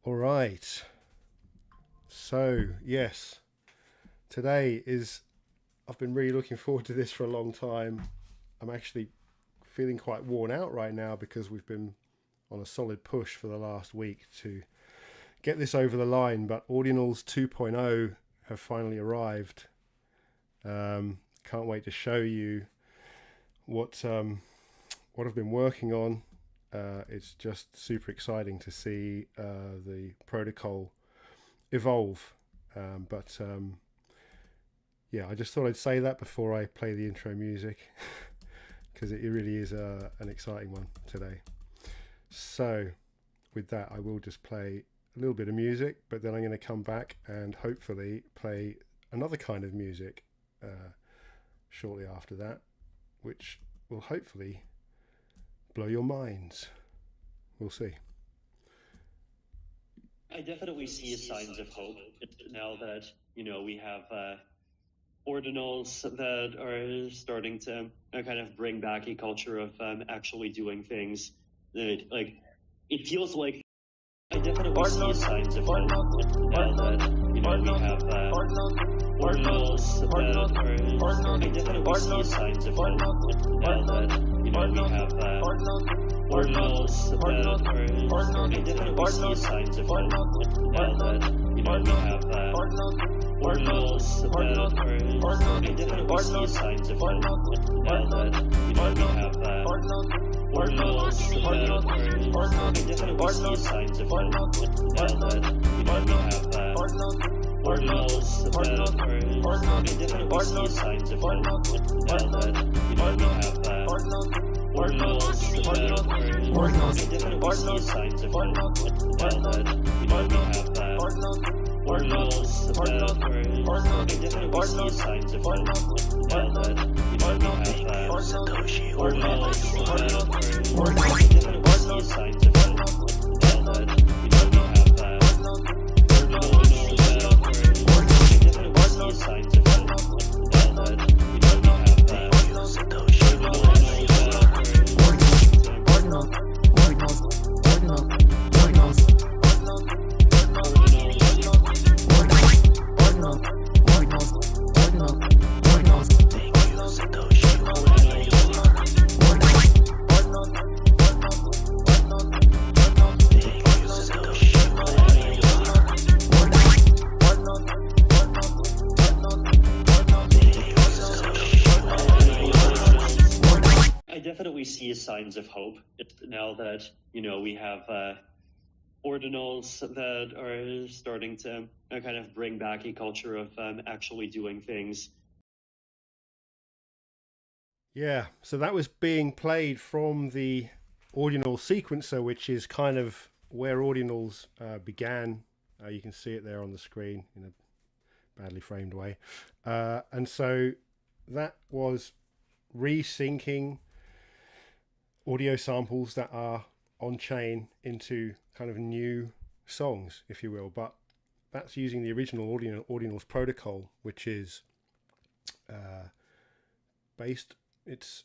All right. So, yes, today is, I've been really looking forward to this for a long time. I'm actually feeling quite worn out right now because we've been on a solid push for the last week to get this over the line, but Audionals 2.0 have finally arrived. Can't wait to show you what I've been working on. It's just super exciting to see the protocol evolve. Yeah, I just thought I'd say that before I play the intro music because it really is an exciting one today. So with that, I will just play a little bit of music, but then I'm going to come back and hopefully play another kind of music shortly after that, which will hopefully blow your minds. We'll see. I definitely see signs of hope now that, we have Audionals that are starting to kind of bring back a culture of actually doing things. That, it feels like I definitely see signs of hope now that, we have Audionals that are starting. I definitely see signs of hope now that, we have Audionals that are starting. I definitely see signs of hope now that, we have Audionals that are starting. I definitely see signs of hope now that, we have Audionals that are starting. I definitely see signs of hope now that, we have Audionals that are starting. I definitely see signs of hope now that, we have Audionals that are starting. I definitely see signs of hope now that, we have Audionals that are starting. I definitely see signs of hope now that, we have Audionals that are starting. I definitely see signs of hope now that, we have Audionals that are starting. I definitely see signs of hope now that, we have Audionals that are definitely see signs of hope now that, we have Audionals that are starting to kind of bring back a culture of actually doing things. Yeah, so that was being played from the Audional sequencer, which is kind of where Audionals began. You can see it there on the screen in a badly framed way. And so that was resyncing audio samples that are on chain into kind of new songs, if you will. But that's using the original Audionals protocol, which is based, it's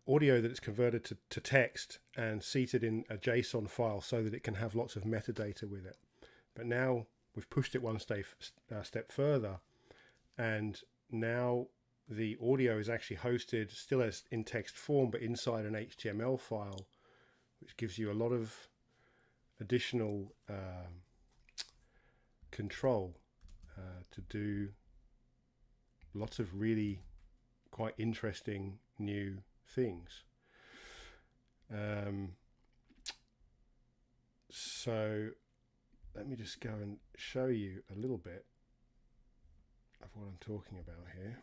audio that is converted to text and seated in a JSON file so that it can have lots of metadata with it. But now we've pushed it one step further, and now the audio is actually hosted still as in text form, but inside an HTML file, which gives you a lot of additional control to do lots of really quite interesting new things. So let me just go and show you a little bit of what I'm talking about here.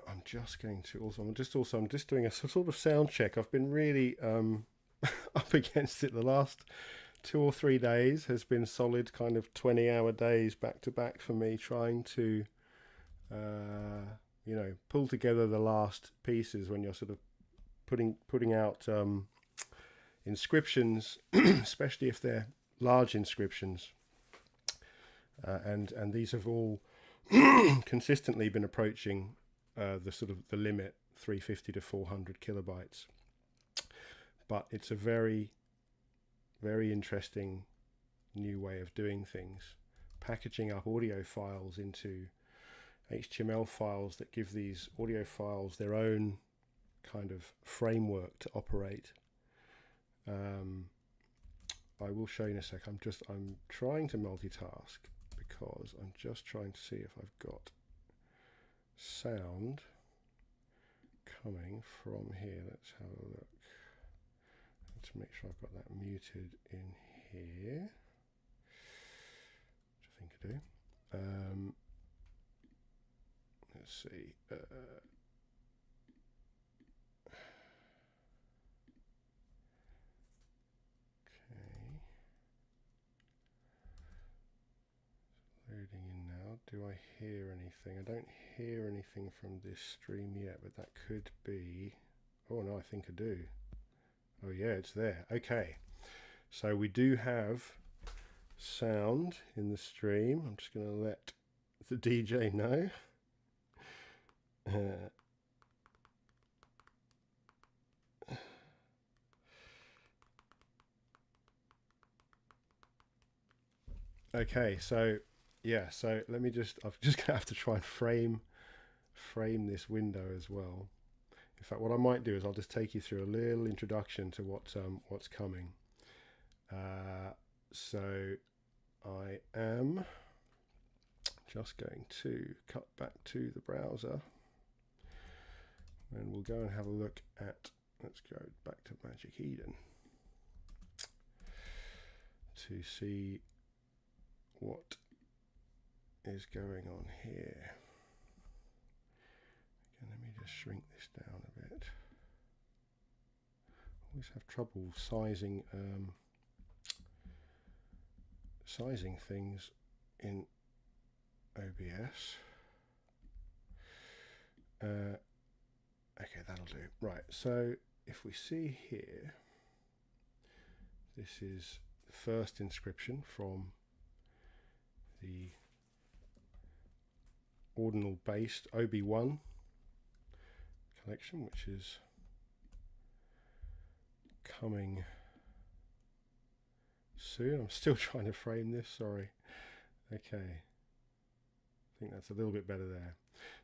I'm just going to I'm just doing a sort of sound check. I've been really up against it. The last 2 or 3 days has been solid kind of 20-hour days back to back for me, trying to pull together the last pieces when you're sort of putting out inscriptions, especially if they're large inscriptions, and these have all consistently been approaching the limit 350 to 400 kilobytes. But it's a very Very interesting new way of doing things. Packaging up audio files into HTML files that give these audio files their own kind of framework to operate. I will show you in a sec. I'm trying to multitask because I'm just trying to see if I've got sound coming from here. Let's have a look. Let's make sure I've got that muted in here, which I think I do. Let's see. Loading in now. Do I hear anything? I don't hear anything from this stream yet, but that could be... Oh no, I think I do. Oh yeah, it's there. Okay. So we do have sound in the stream. I'm just going to let the DJ know. Okay, so yeah, so let me just, I'm just gonna have to try and frame this window as well. In fact, what I might do is I'll just take you through a little introduction to what's coming. So I am just going to cut back to the browser, and we'll go and have a look at, let's go back to Magic Eden to see what is going on here. Again, let me just shrink this down a bit. Always have trouble sizing things in OBS. Okay, that'll do. Right, so if we see here, this is the first inscription from the ordinal based OB1 collection, which is coming soon. I'm still trying to frame this, sorry. Okay, I think that's a little bit better there.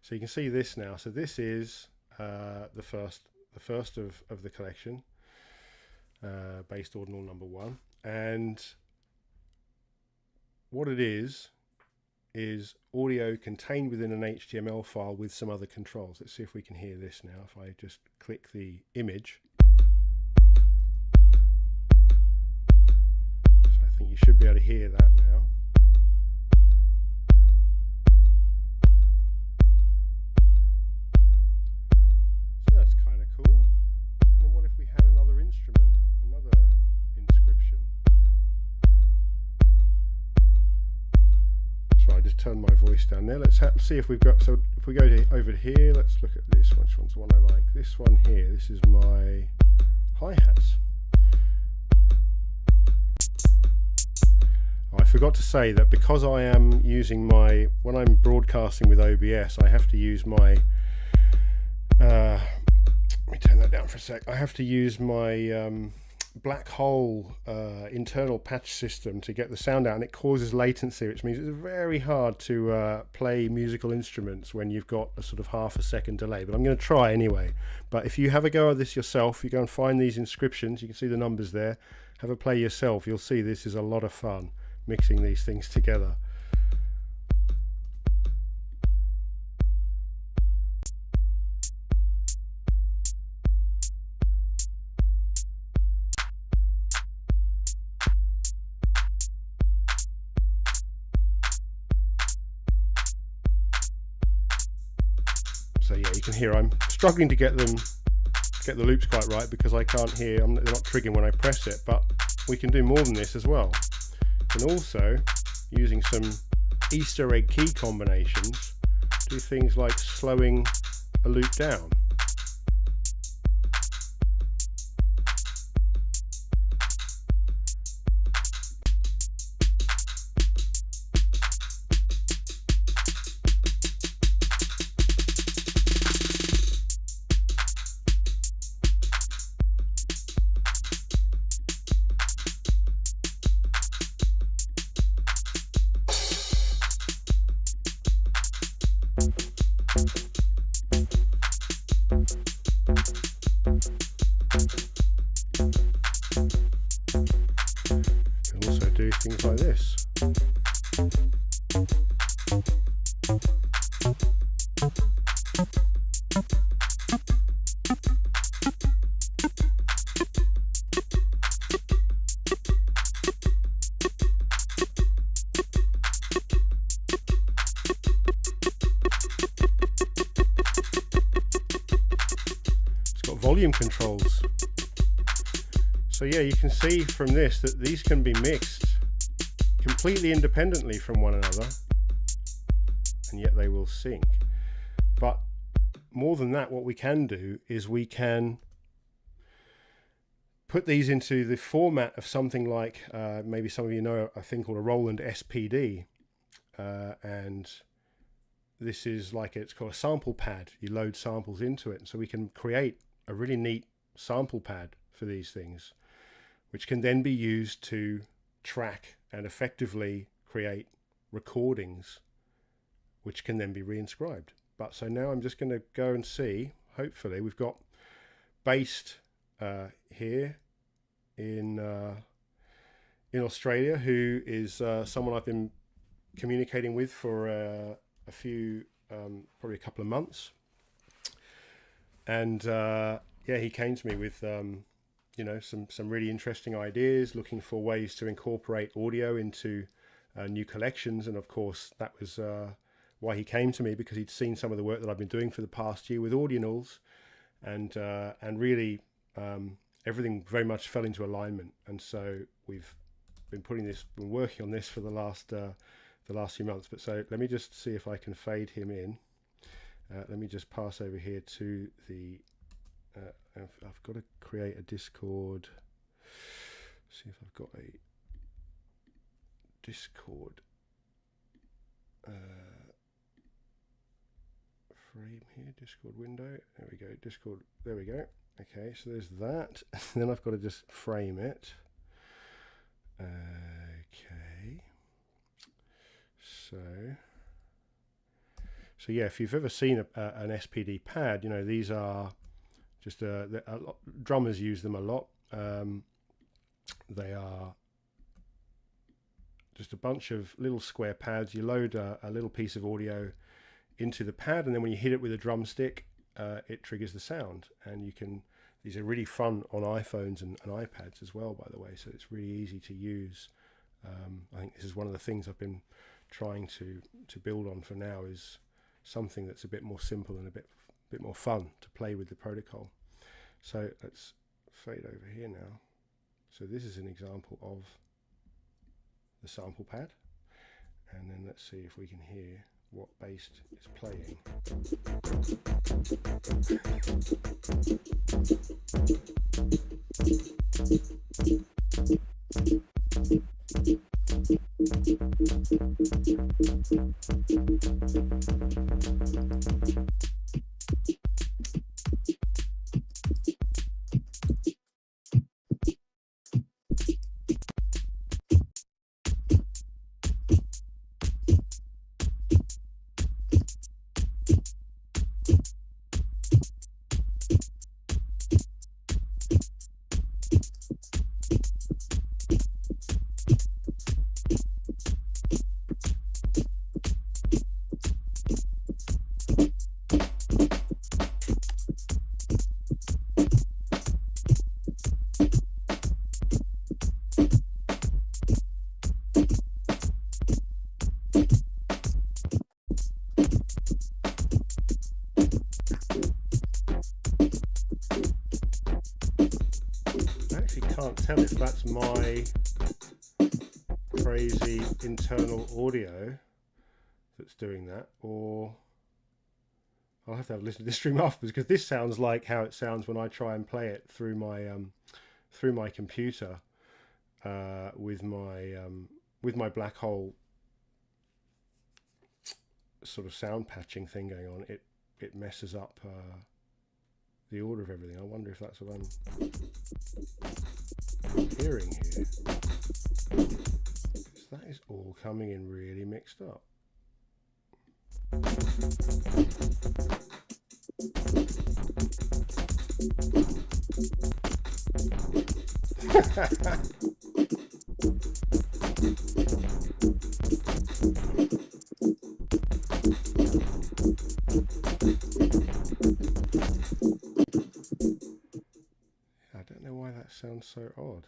So you can see this now. So this is the first of the collection, based ordinal number 1, and what it is audio contained within an HTML file with some other controls. Let's see if we can hear this now. If I just click the image. So I think you should be able to hear that now. So that's kind of cool. And then what if we had another instrument, another inscription? So I just turned my voice down there. Let's see if we've got, so if we go over here, let's look at this one. Which one's the one I like? This one here. This is my hi-hats. Oh, I forgot to say that because I am using my, when I'm broadcasting with OBS, I have to use my, let me turn that down for a sec. I have to use my black hole internal patch system to get the sound out, and it causes latency, which means it's very hard to play musical instruments when you've got a sort of half a second delay, but I'm going to try anyway. But if you have a go at this yourself, you go and find these inscriptions, you can see the numbers there, have a play yourself, you'll see this is a lot of fun mixing these things together. So yeah, you can hear I'm struggling to get the loops quite right because I can't hear, they're not triggering when I press it, but we can do more than this as well. And also, using some Easter egg key combinations, do things like slowing a loop down. You can also do things like this. Volume controls. So yeah, you can see from this that these can be mixed completely independently from one another, and yet they will sync. But more than that, what we can do is we can put these into the format of something like maybe some of you know a thing called a Roland SPD, and this is like, it's called a sample pad. You load samples into it, and so we can create a really neat sample pad for these things, which can then be used to track and effectively create recordings, which can then be reinscribed. But so now I'm just going to go and see, hopefully we've got based here in Australia, who is someone I've been communicating with for a few, probably a couple of months. And yeah, he came to me with you know, some really interesting ideas, looking for ways to incorporate audio into new collections. And of course, that was why he came to me, because he'd seen some of the work that I've been doing for the past year with Audionals, and really everything very much fell into alignment. And so we've been working on this for the last few months. But so let me just see if I can fade him in. Let me just pass over here to the, I've got to create a Discord, see if I've got a Discord frame here, Discord window, there we go, Discord, there we go. Okay, so there's that. Then I've got to just frame it. Okay, so yeah, if you've ever seen an SPD pad, you know, these are just drummers use them a lot. They are just a bunch of little square pads. You load a little piece of audio into the pad, and then when you hit it with a drumstick, it triggers the sound. And you can, these are really fun on iPhones and iPads as well, by the way, so it's really easy to use. I think this is one of the things I've been trying to build on for now, is something that's a bit more simple and a bit more fun to play with the protocol. So let's fade over here now. So this is an example of the sample pad, and then let's see if we can hear what bass is playing. Can't tell if that's my crazy internal audio that's doing that, or I'll have to listen to this stream afterwards, because this sounds like how it sounds when I try and play it through my computer with my black hole sort of sound patching thing going on. It messes up the order of everything. I wonder if that's what I'm hearing here. Because that is all coming in really mixed up. I don't know why that sounds so odd.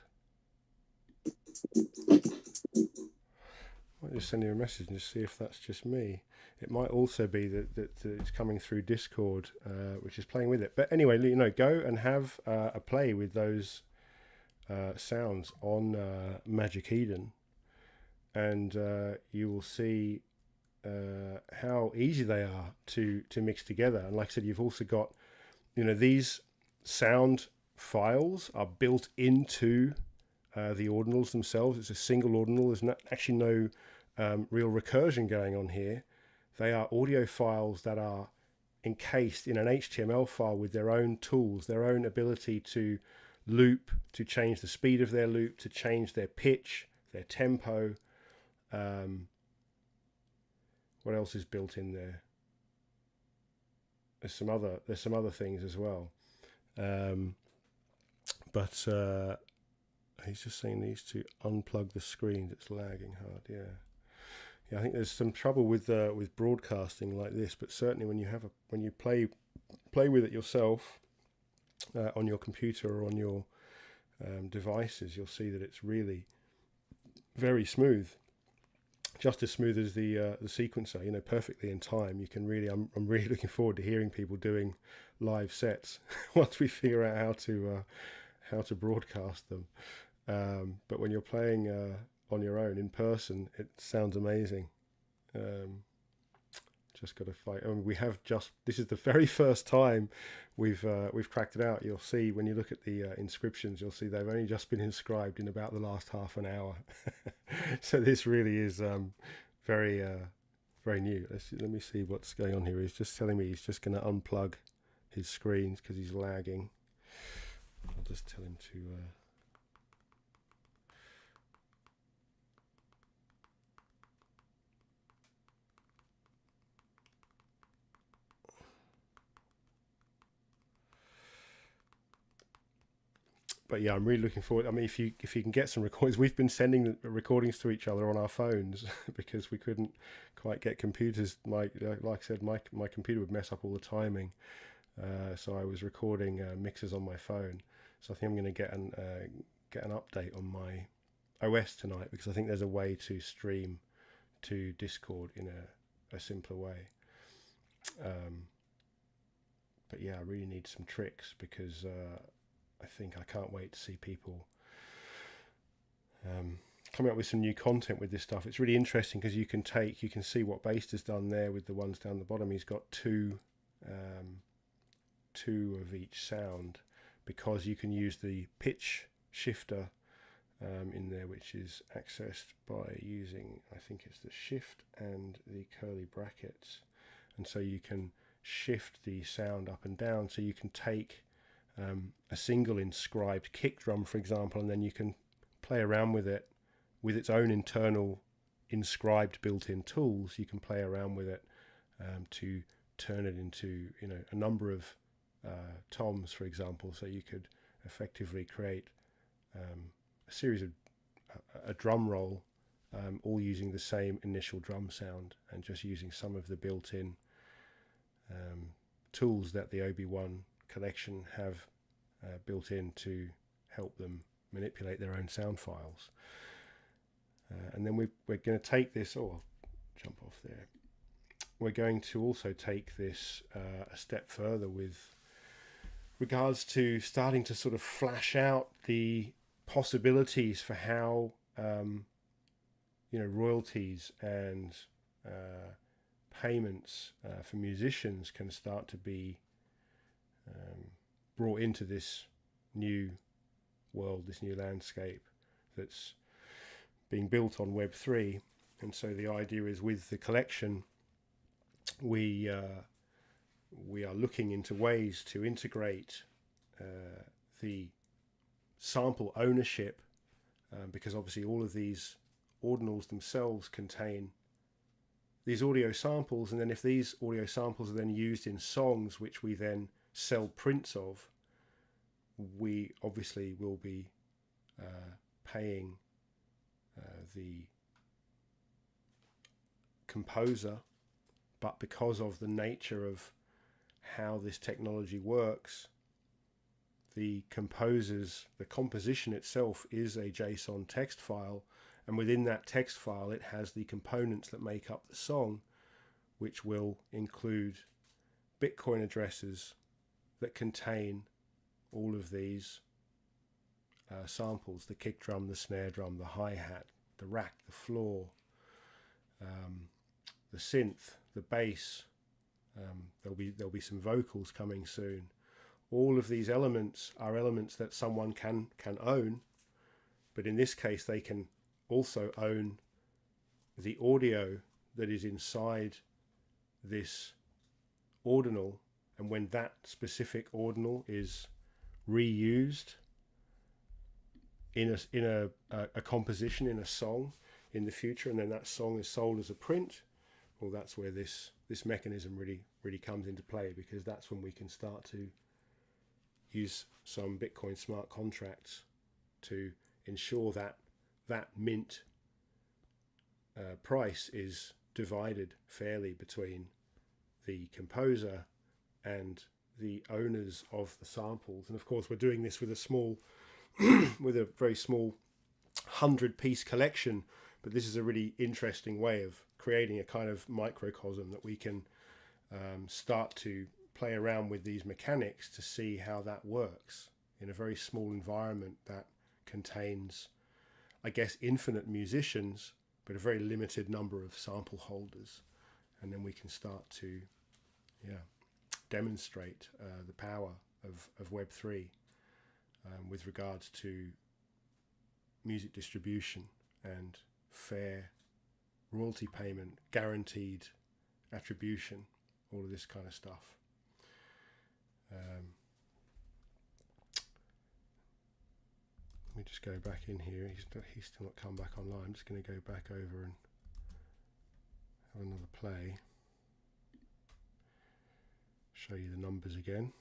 I might just send you a message and just see if that's just me. It might also be that it's coming through Discord, which is playing with it. But anyway, go and have a play with those sounds on Magic Eden, and you will see how easy they are to mix together. And like I said, you've also got, these sound files are built into the ordinals themselves. It's a single ordinal. There's actually no real recursion going on here. They are audio files that are encased in an HTML file with their own tools, their own ability to loop, to change the speed of their loop, to change their pitch, their tempo. What else is built in there? There's some other things as well. But he's just saying these to unplug the screens. It's lagging hard. Yeah. I think there's some trouble with broadcasting like this, but certainly when you play with it yourself on your computer or on your devices, you'll see that it's really very smooth, just as smooth as the sequencer. Perfectly in time. You can really. I'm really looking forward to hearing people doing live sets once we figure out how to broadcast them. But when you're playing on your own in person, it sounds amazing. Just got to fight. This is the very first time we've cracked it out. You'll see when you look at the inscriptions, you'll see they've only just been inscribed in about the last half an hour. So this really is very very new. Let me see what's going on here. He's just telling me he's just going to unplug his screens because he's lagging. I'll just tell him to. But yeah, I'm really looking forward. I mean, if you can get some recordings, we've been sending recordings to each other on our phones because we couldn't quite get computers. Like I said, my computer would mess up all the timing, so I was recording mixes on my phone. So I think I'm going to get an update on my OS tonight because I think there's a way to stream to Discord in a simpler way. But yeah, I really need some tricks because. I can't wait to see people coming up with some new content with this stuff. It's really interesting because you can see what Based has done there with the ones down the bottom. He's got two of each sound because you can use the pitch shifter in there, which is accessed by using, I think it's the shift and the curly brackets. And so you can shift the sound up and down. So you can take a single inscribed kick drum, for example, and then you can play around with it with its own internal inscribed built-in tools. You can play around with it to turn it into a number of toms, for example. So you could effectively create a series of a drum roll, all using the same initial drum sound and just using some of the built-in tools that the OB1 collection have built in to help them manipulate their own sound files. And then we're going to take this, I'll jump off there. We're going to also take this a step further with regards to starting to sort of flash out the possibilities for how royalties and payments for musicians can start to be brought into this new world, this new landscape that's being built on Web3. And so the idea is with the collection, we are looking into ways to integrate the sample ownership, because obviously all of these ordinals themselves contain these audio samples, and then if these audio samples are then used in songs which we then sell prints of, we obviously will be paying the composer, but because of the nature of how this technology works, the composition itself is a JSON text file, and within that text file it has the components that make up the song, which will include Bitcoin addresses that contain all of these samples: the kick drum, the snare drum, the hi-hat, the rack, the floor, the synth, the bass. There'll be some vocals coming soon. All of these elements are elements that someone can own, but in this case they can also own the audio that is inside this ordinal, and when that specific ordinal is reused in a composition, in a song in the future, and then that song is sold as a print, well, that's where this mechanism really comes into play, because that's when we can start to use some Bitcoin smart contracts to ensure that that mint price is divided fairly between the composer and the owners of the samples. And of course we're doing this with a small with a very small 100-piece collection, but this is a really interesting way of creating a kind of microcosm that we can start to play around with these mechanics to see how that works in a very small environment that contains, I guess, infinite musicians, but a very limited number of sample holders. And then we can start to demonstrate the power of Web3 with regards to music distribution and fair royalty payment, guaranteed attribution, all of this kind of stuff. Let me just go back in here. He's still not come back online. I'm just going to go back over and have another play. Show you the numbers again.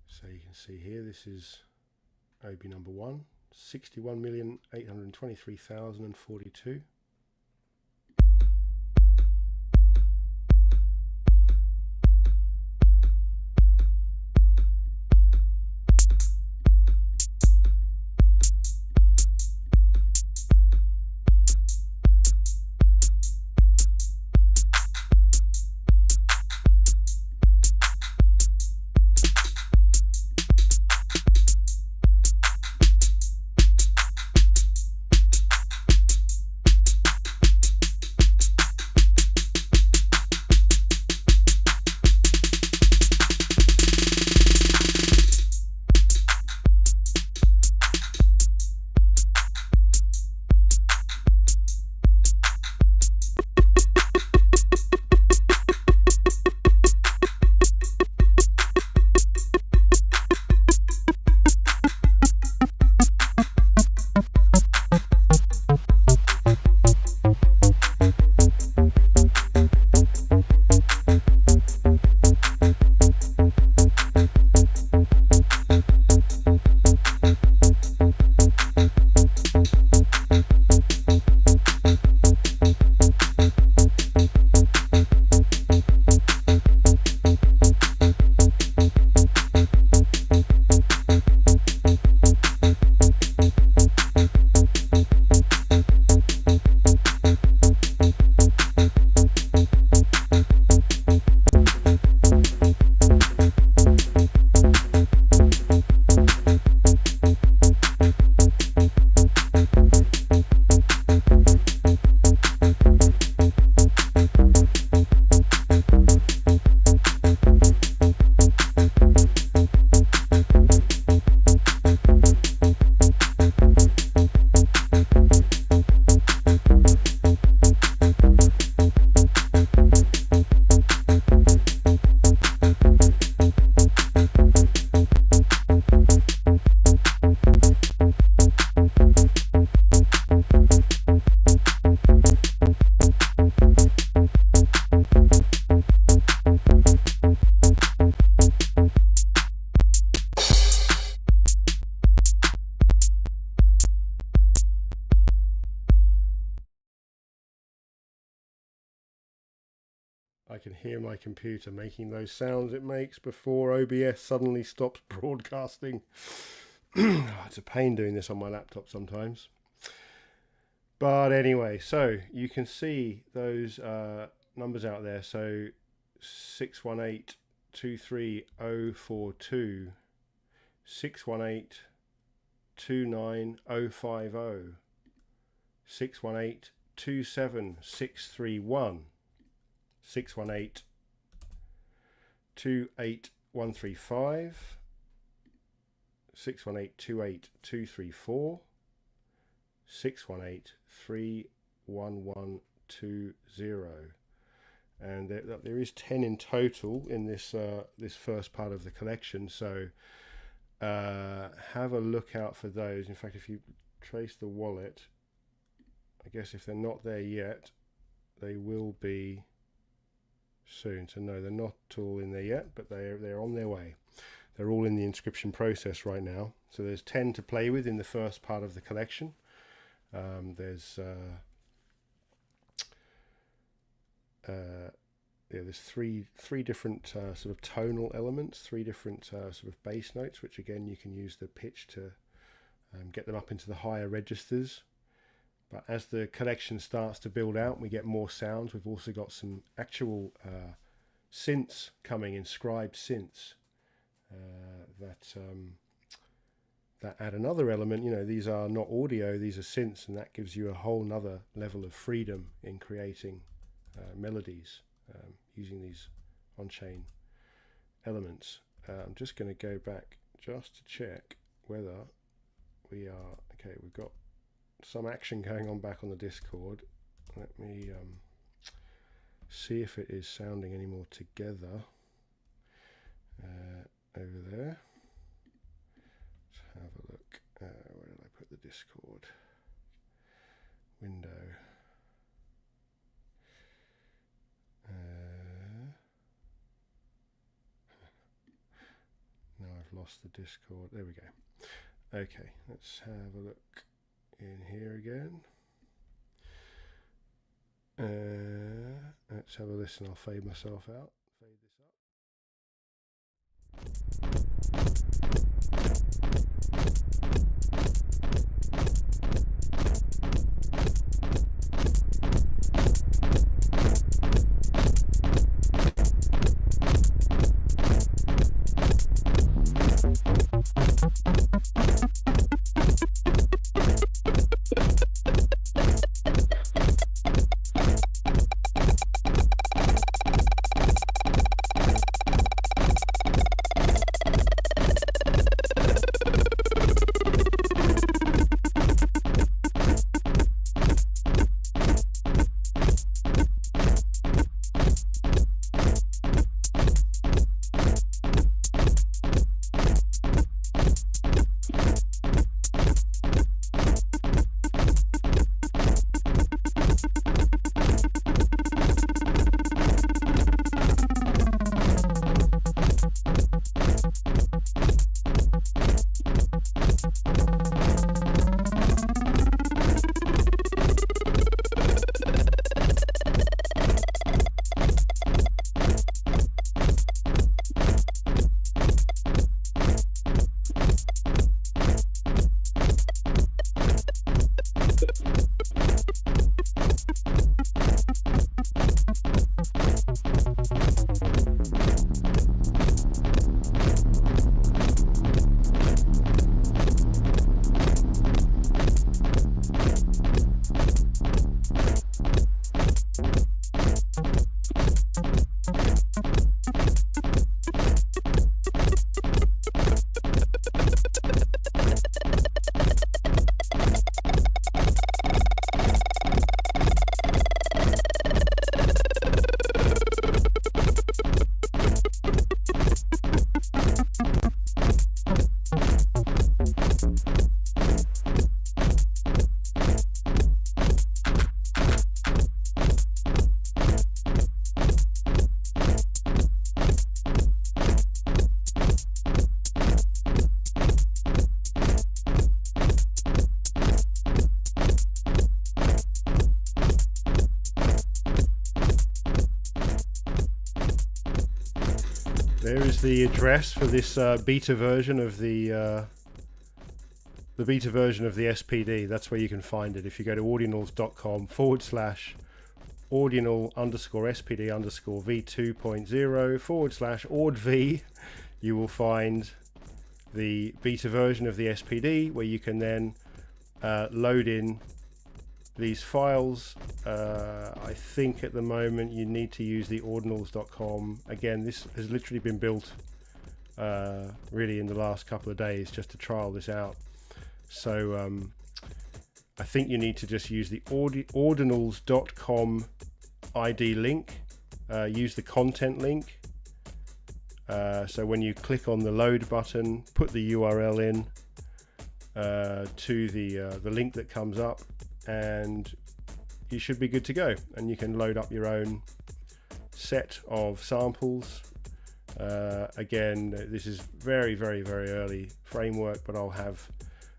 So you can see here, this is OB number 1, 61,823,042. I can hear my computer making those sounds it makes before OBS suddenly stops broadcasting. It's a pain doing this on my laptop sometimes. But anyway, so you can see those numbers out there. So 618-23042, 618-29050, 618-27631, 618-28135, 618-28234, 618-31120. And there is 10 in total in this this first part of the collection, so have a look out for those. In fact, if you trace the wallet, I guess if they're not there yet, they will be soon. So no, they're not all in there yet, but they're on their way. They're all in the inscription process right now. So there's 10 to play with in the first part of the collection. There's three different sort of tonal elements, three different sort of bass notes, which again you can use the pitch to get them up into the higher registers. But as the collection starts to build out, we get more sounds. We've also got some actual synths coming, inscribed synths that add another element. You know, these are not audio, these are synths, and that gives you a whole nother level of freedom in creating melodies using these on-chain elements. I'm just going to go back just to check whether we are okay. We've got some action going on back on the Discord. Let me see if it is sounding any more together over there. Let's have a look. Where did I put the Discord window? Now I've lost the Discord. There we go. Okay, let's have a look in here again. Let's have a listen. I'll fade myself out. Fade this up. There is the address for this beta version of the beta version of the SPD. That's where you can find it. If you go to audionals.com/ordinal_spd_v2.0/ordv, you will find the beta version of the SPD, where you can then load in these files. I think at the moment you need to use the audionals.com. Again, this has literally been built really in the last couple of days just to trial this out. So I think you need to just use the audionals.com ID link, use the content link. So when you click on the load button, put the URL in to the link that comes up, and you should be good to go. And you can load up your own set of samples. Again, this is very, very, very early framework, but I'll have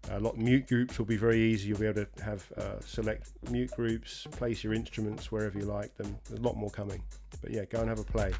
a lot. Mute groups will be very easy. You'll be able to have select mute groups, place your instruments wherever you like them. There's a lot more coming, but yeah, go and have a play.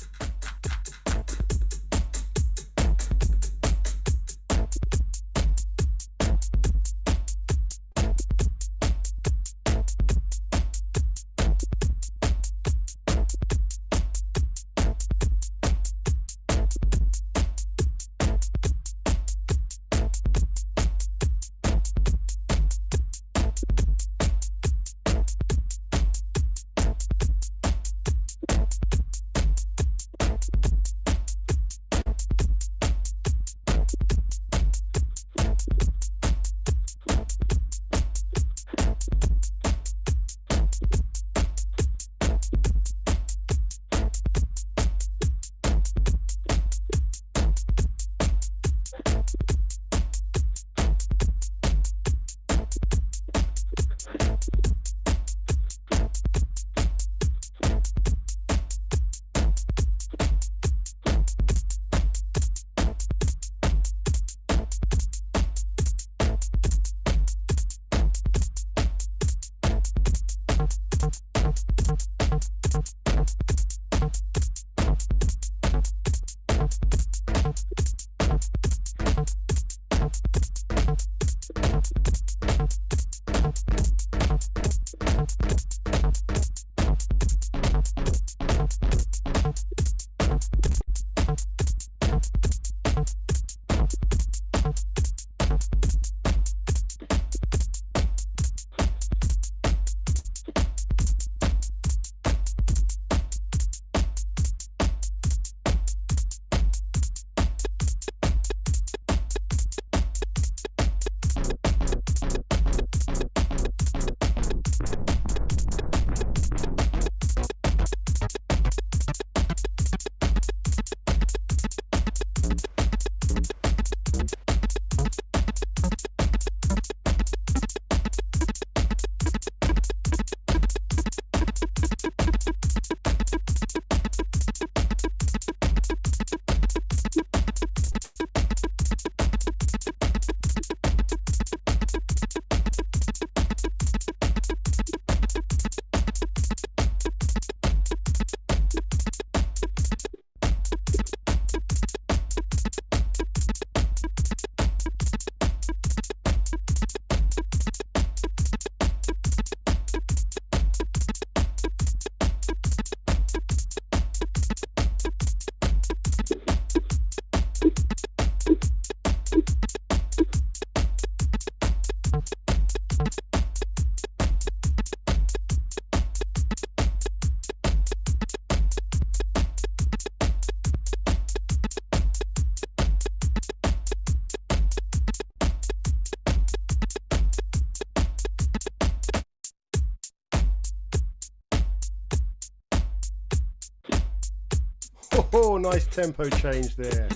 Oh, nice tempo change there.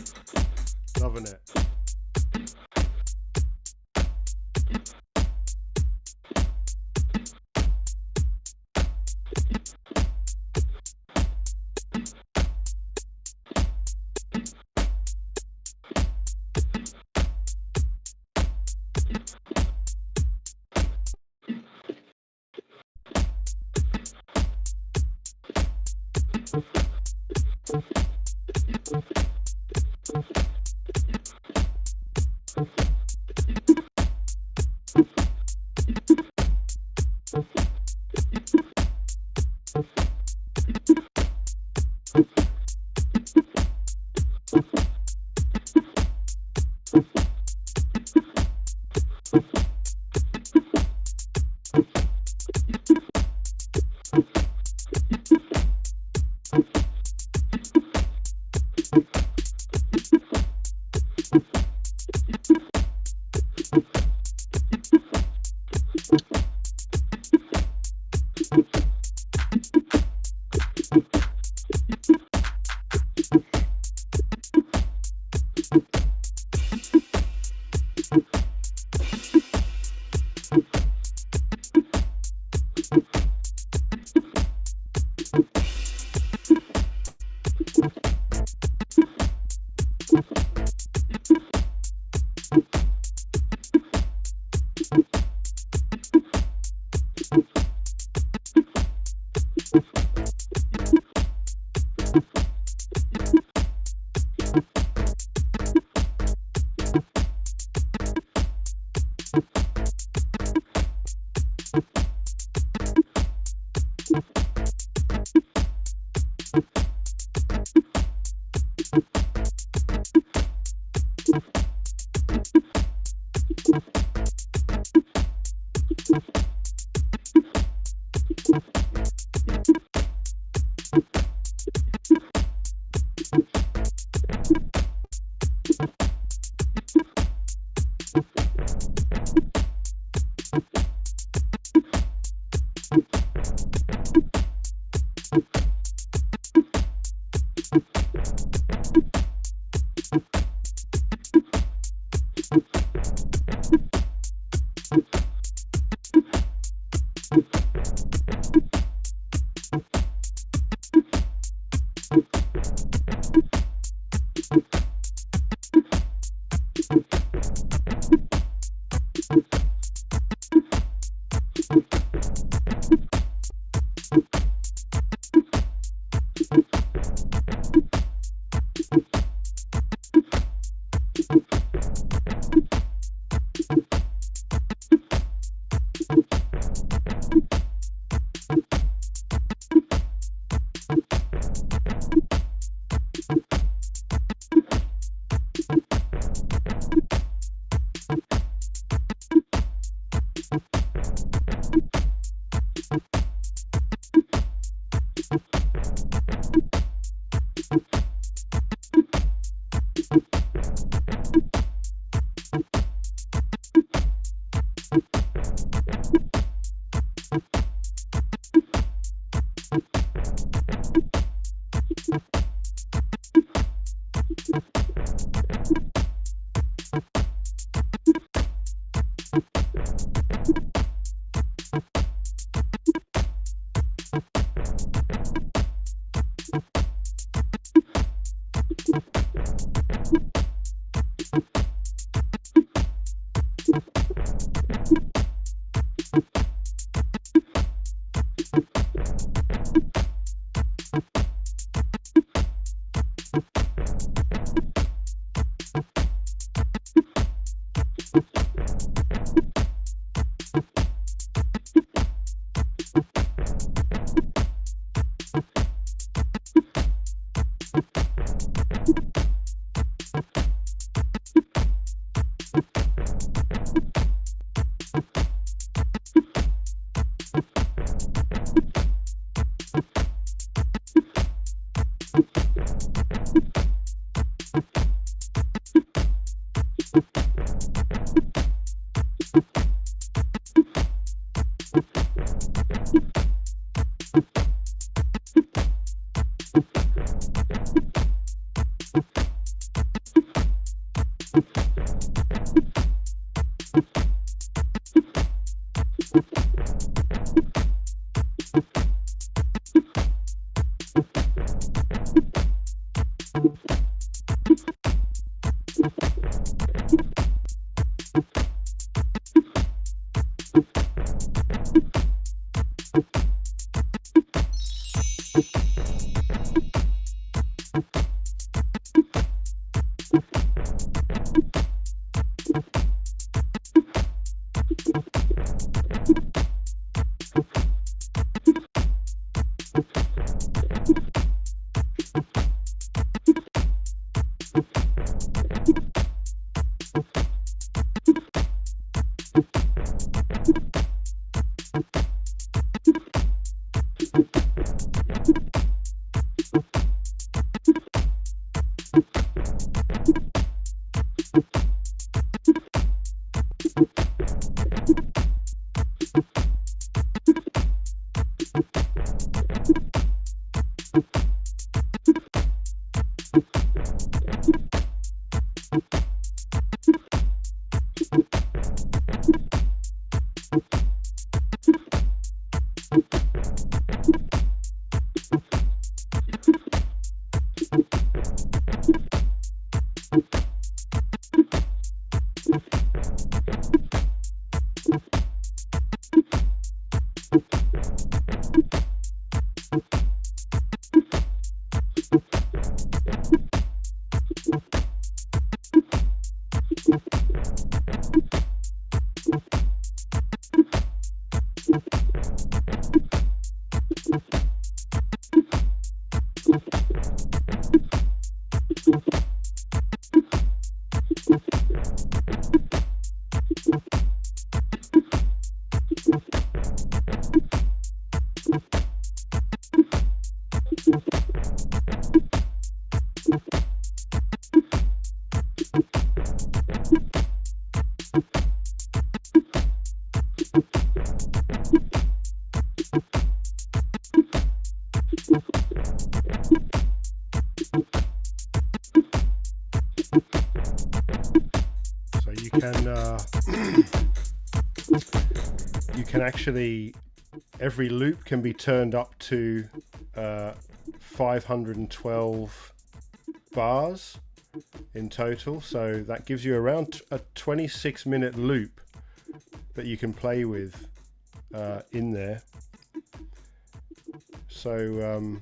Loving it. you can actually, every loop can be turned up to 512 bars in total, so that gives you around a 26-minute loop that you can play with in there. So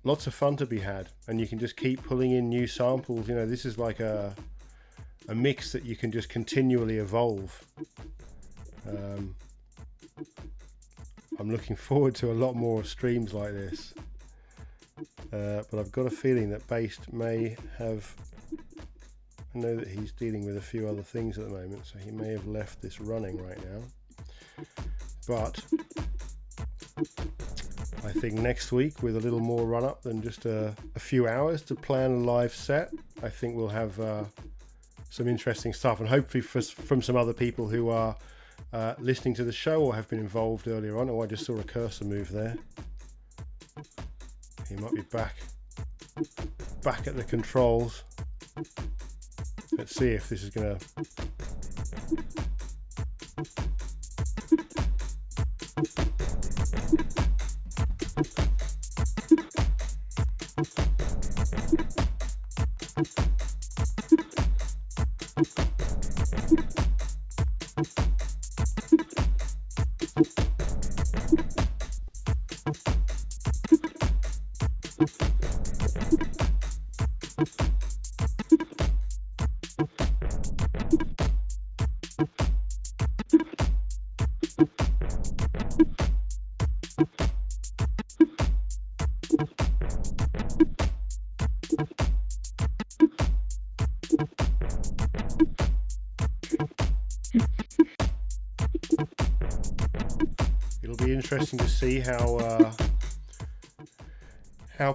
lots of fun to be had, and you can just keep pulling in new samples. You know, this is like a mix that you can just continually evolve. I'm looking forward to a lot more streams like this, but I've got a feeling that Based may have, I know that he's dealing with a few other things at the moment, so he may have left this running right now. But I think next week, with a little more run up than just a few hours to plan a live set, I think we'll have some interesting stuff, and hopefully from some other people who are listening to the show or have been involved earlier on. Oh, I just saw a cursor move there. He might be back at the controls. Let's see if this is going to... It'll be interesting to see how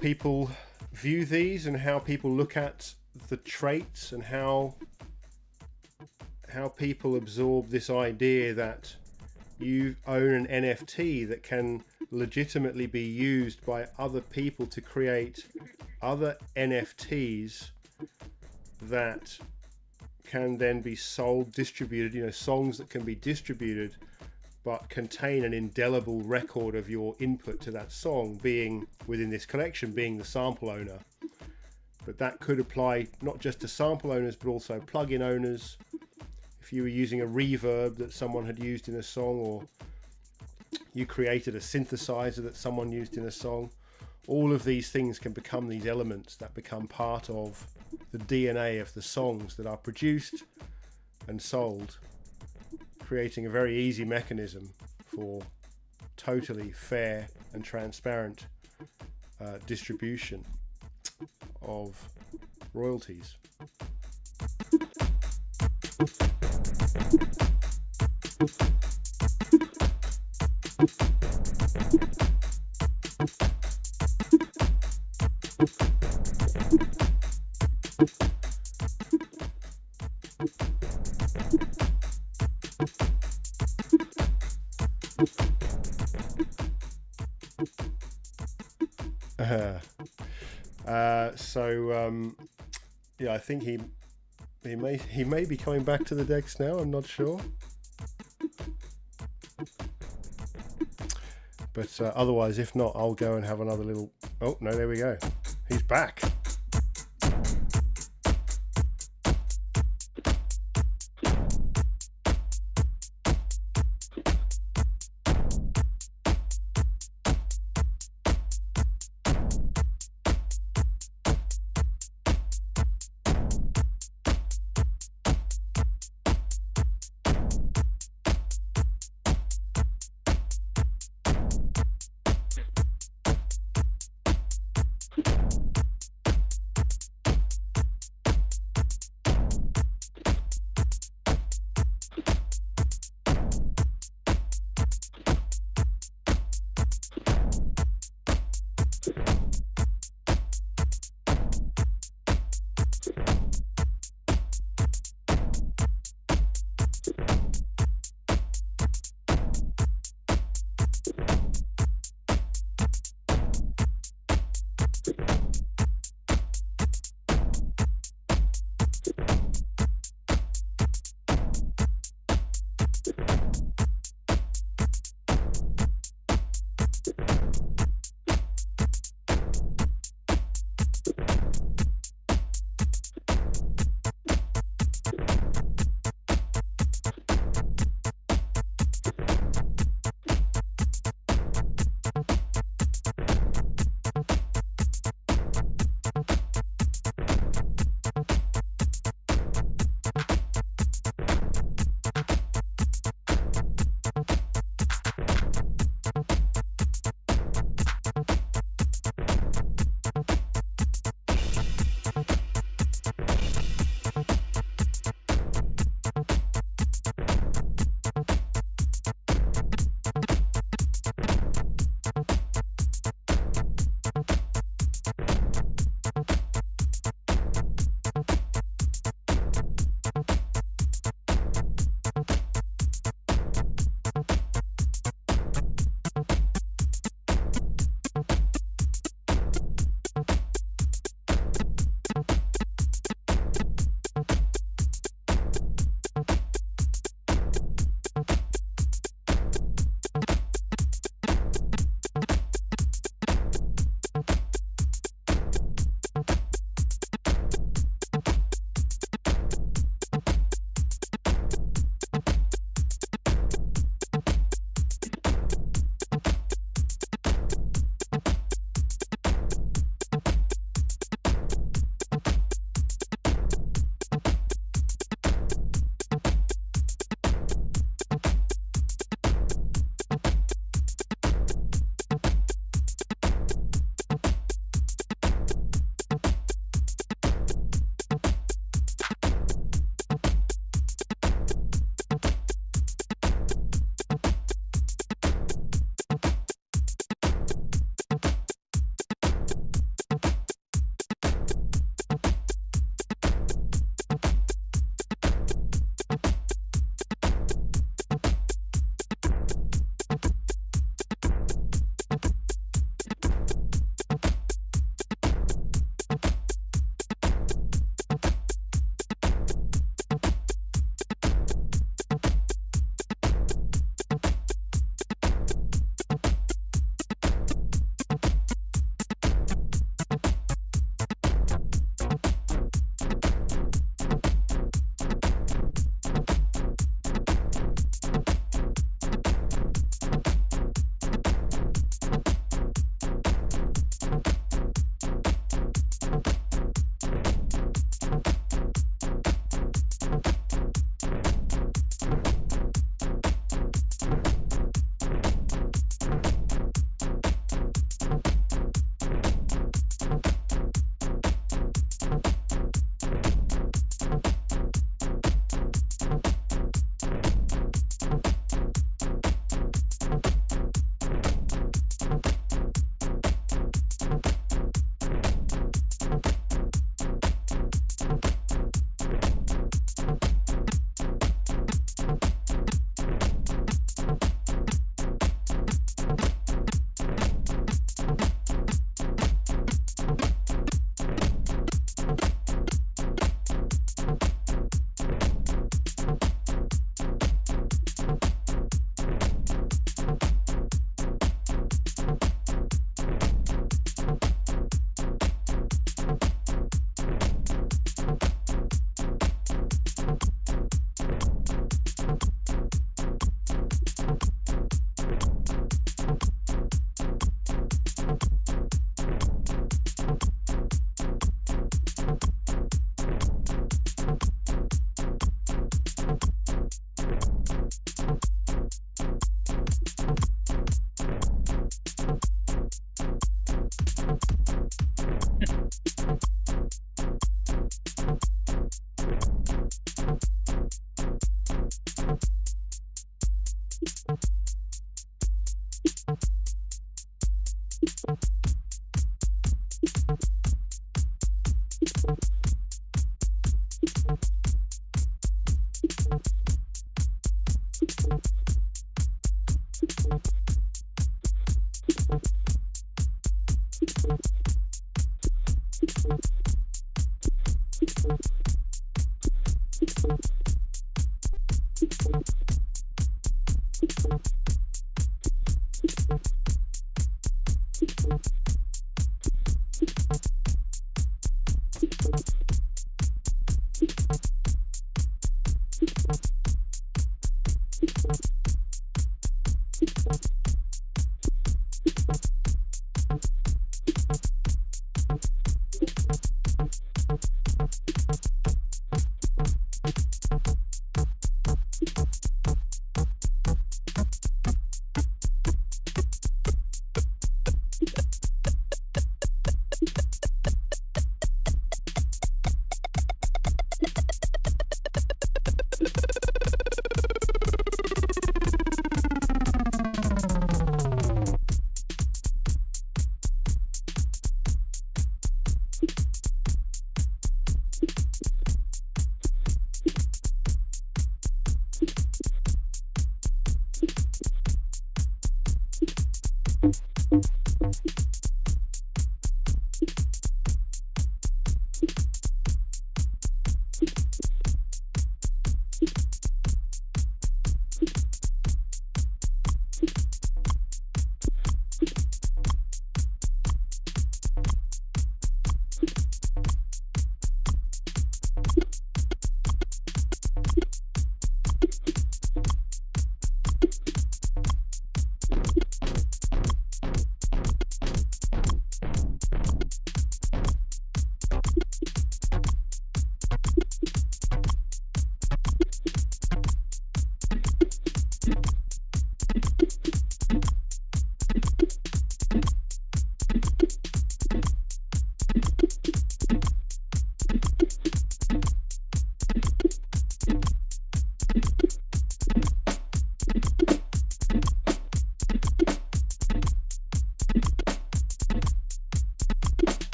people view these, and how people look at the traits, and how people absorb this idea that you own an NFT that can legitimately be used by other people to create other NFTs that can then be sold, distributed, you know, songs that can be distributed but contain an indelible record of your input to that song being within this collection, being the sample owner. But that could apply not just to sample owners, but also plugin owners. If you were using a reverb that someone had used in a song, or you created a synthesizer that someone used in a song, all of these things can become these elements that become part of the DNA of the songs that are produced and sold, creating a very easy mechanism for totally fair and transparent distribution of royalties. Yeah, I think he may be coming back to the decks now. I'm not sure, but otherwise, if not, I'll go and have another little. Oh no, there we go. He's back.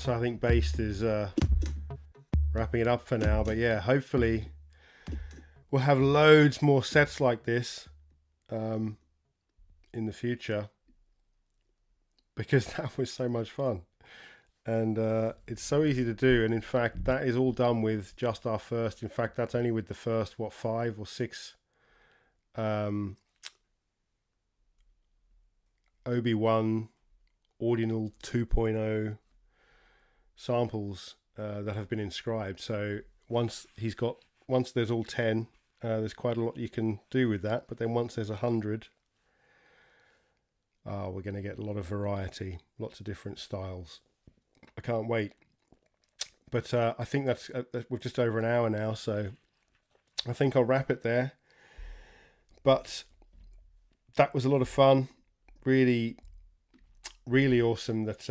So I think Based is wrapping it up for now. But yeah, hopefully we'll have loads more sets like this in the future, because that was so much fun. And it's so easy to do. And in fact, that is all done with just our first. In fact, that's only with the first, 5 or 6 OB1 Audional 2.0 samples that have been inscribed. So once there's all 10, there's quite a lot you can do with that. But then once there's 100, we're going to get a lot of variety, lots of different styles. I can't wait. But I think that's we're just over an hour now, so I think I'll wrap it there. But that was a lot of fun. Really, really awesome that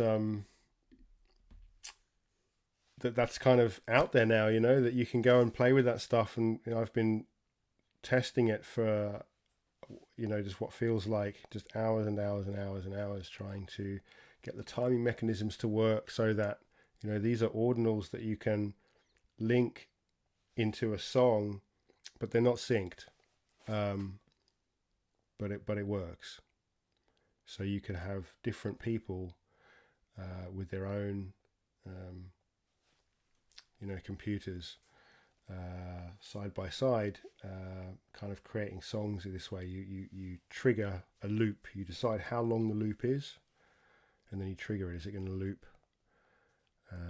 that's kind of out there now, you know, that you can go and play with that stuff. And you know, I've been testing it for, you know, just what feels like just hours and hours and hours and hours, trying to get the timing mechanisms to work so that, you know, these are ordinals that you can link into a song, but they're not synced. But it works. So you can have different people with their own, you know, computers side by side, kind of creating songs in this way. You trigger a loop. You decide how long the loop is, and then you trigger it. Is it going to loop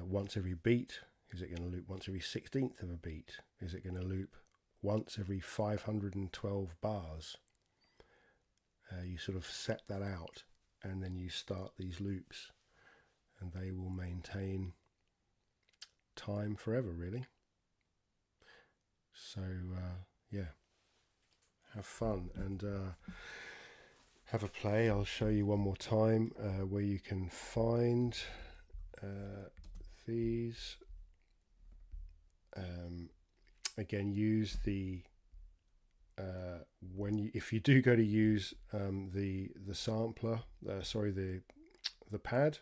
once every beat? Is it going to loop once every 16th of a beat? Is it going to loop once every 512 bars? You sort of set that out, and then you start these loops, and they will maintain time forever, really. So yeah, have fun and have a play. I'll show you one more time where you can find these. Again, use the if you do go to use the sampler, the pad,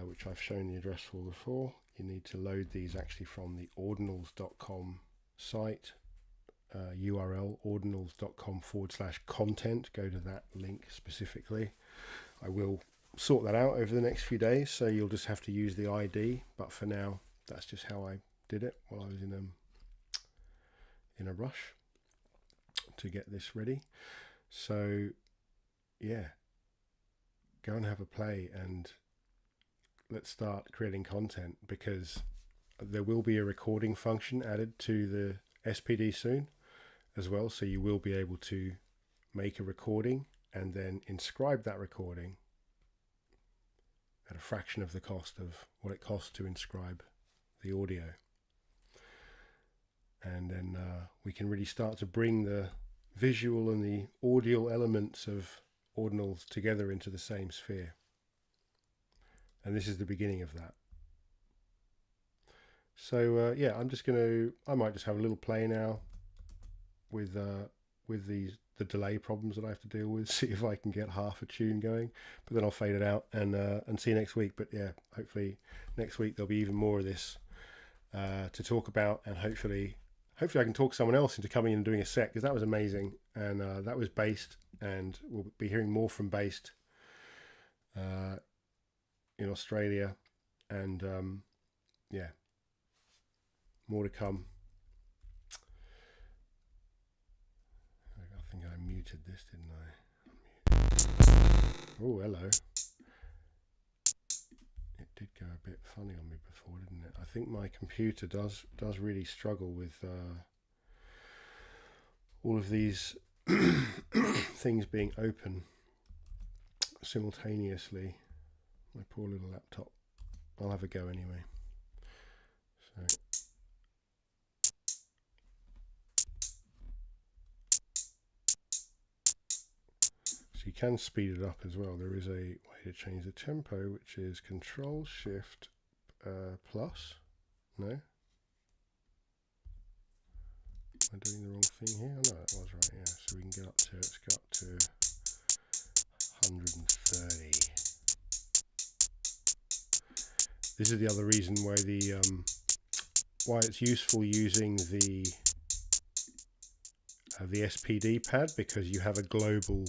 which I've shown the address for before, you need to load these actually from the audionals.com site URL, audionals.com/content. Go to that link specifically. I will sort that out over the next few days, so you'll just have to use the ID, but for now that's just how I did it while I was in a rush to get this ready. So yeah, go and have a play and let's start creating content, because there will be a recording function added to the SPD soon as well, so you will be able to make a recording and then inscribe that recording at a fraction of the cost of what it costs to inscribe the audio. And then we can really start to bring the visual and the audio elements of Audionals together into the same sphere. And this is the beginning of that. So yeah, I might just have a little play now with the delay problems that I have to deal with, see if I can get half a tune going, but then I'll fade it out and see you next week. But yeah, hopefully next week there'll be even more of this to talk about, and hopefully I can talk someone else into coming in and doing a set, because that was amazing. And that was Based, and we'll be hearing more from Based in Australia, and yeah, more to come. I think I muted this, didn't I? Oh, hello. It did go a bit funny on me before, didn't it? I think my computer does really struggle with all of these things being open simultaneously. My poor little laptop. I'll have a go anyway. So you can speed it up as well. There is a way to change the tempo, which is Control Shift plus. No? Am I doing the wrong thing here? Oh, no, that was right. Yeah. So we can get up to, let's go up to 130. this is the other reason why why it's useful using the SPD pad, because you have a global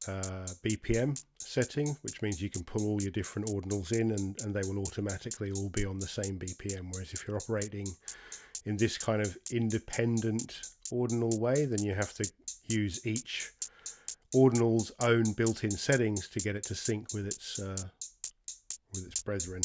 BPM setting, which means you can pull all your different ordinals in and they will automatically all be on the same BPM. Whereas if you're operating in this kind of independent ordinal way, then you have to use each ordinal's own built-in settings to get it to sync with its brethren.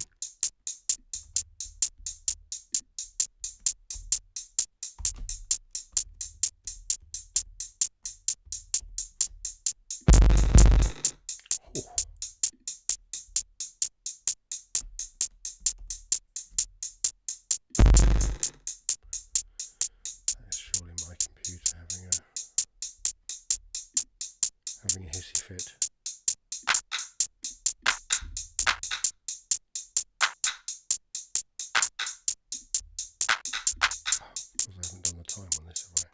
Having a hissy fit. Because I haven't done the time on this, have I?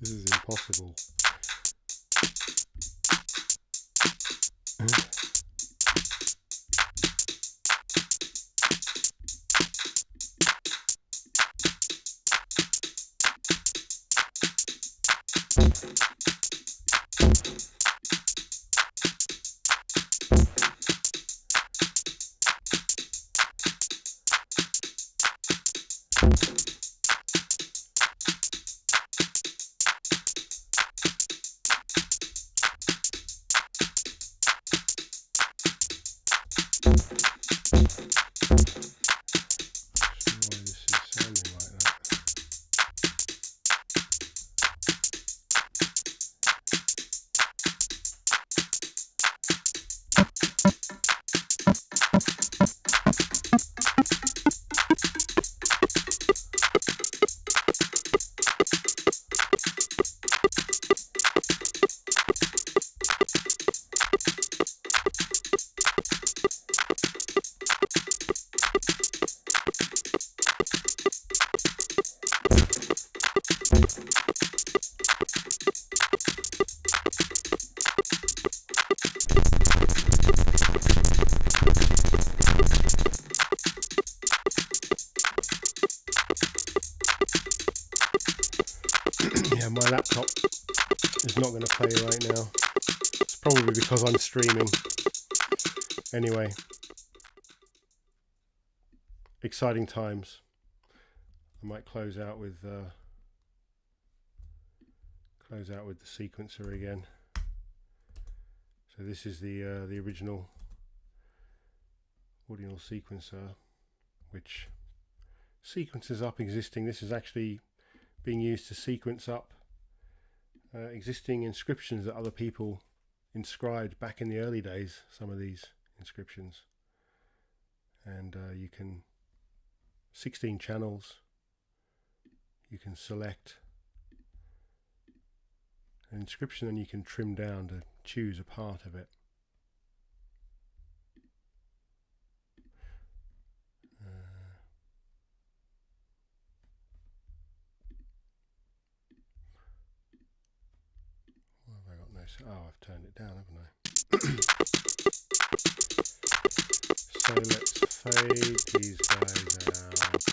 This is impossible. Yeah, my laptop is not going to play right now. It's probably because I'm streaming. Anyway, exciting times. I might close out with the sequencer again. So this is the original Audional sequencer, which sequences up existing. This is actually being used to sequence up existing inscriptions that other people inscribed back in the early days, some of these inscriptions. And you can 16 channels, you can select an inscription and you can trim down to choose a part of it. Oh, I've turned it down, haven't I? So let's fade these guys out.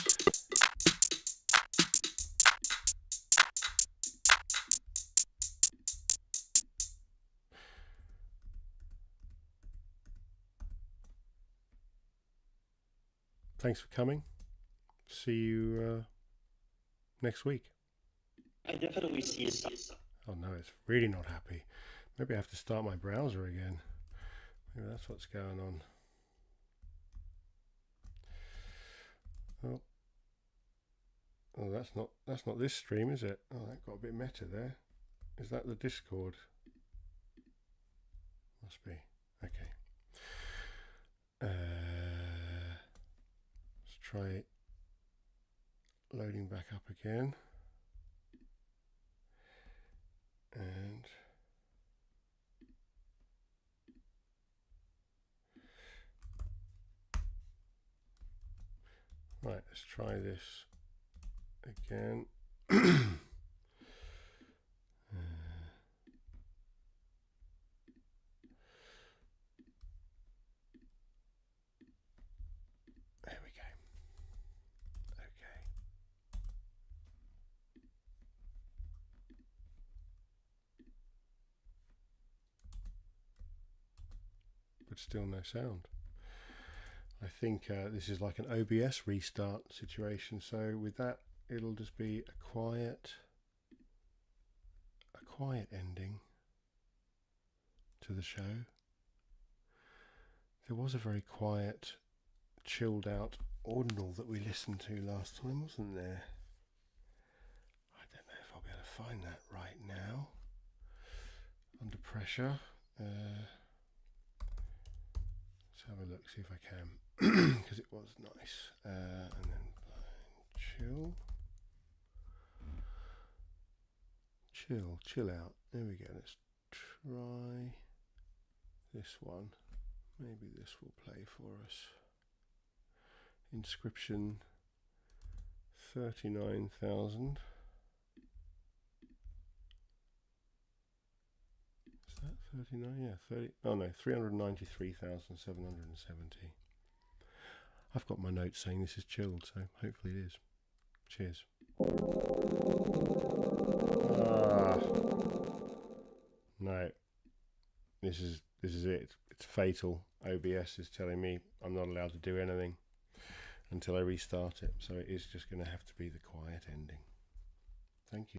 Thanks for coming. See you next week. I definitely see it. Oh no, it's really not happy. Maybe I have to start my browser again. Maybe that's what's going on. Oh. Oh, that's not this stream, is it? Oh, that got a bit meta there. Is that the Discord? Must be. Okay. Let's try loading back up again. And right, let's try this again. There we go. Okay. But still no sound. I think this is like an OBS restart situation. So with that, it'll just be a quiet ending to the show. There was a very quiet, chilled out Audional that we listened to last time, wasn't there? I don't know if I'll be able to find that right now. Under pressure. Let's have a look, see if I can, because it was nice. And then chill out. There we go. Let's try this one. Maybe this will play for us. Inscription 39,000. Is that 39? Yeah, 30. Oh no, 393,770. I've got my notes saying this is chilled, so hopefully it is. Cheers. No, this is it. It's fatal. OBS is telling me I'm not allowed to do anything until I restart it, so it is just going to have to be the quiet ending. Thank you.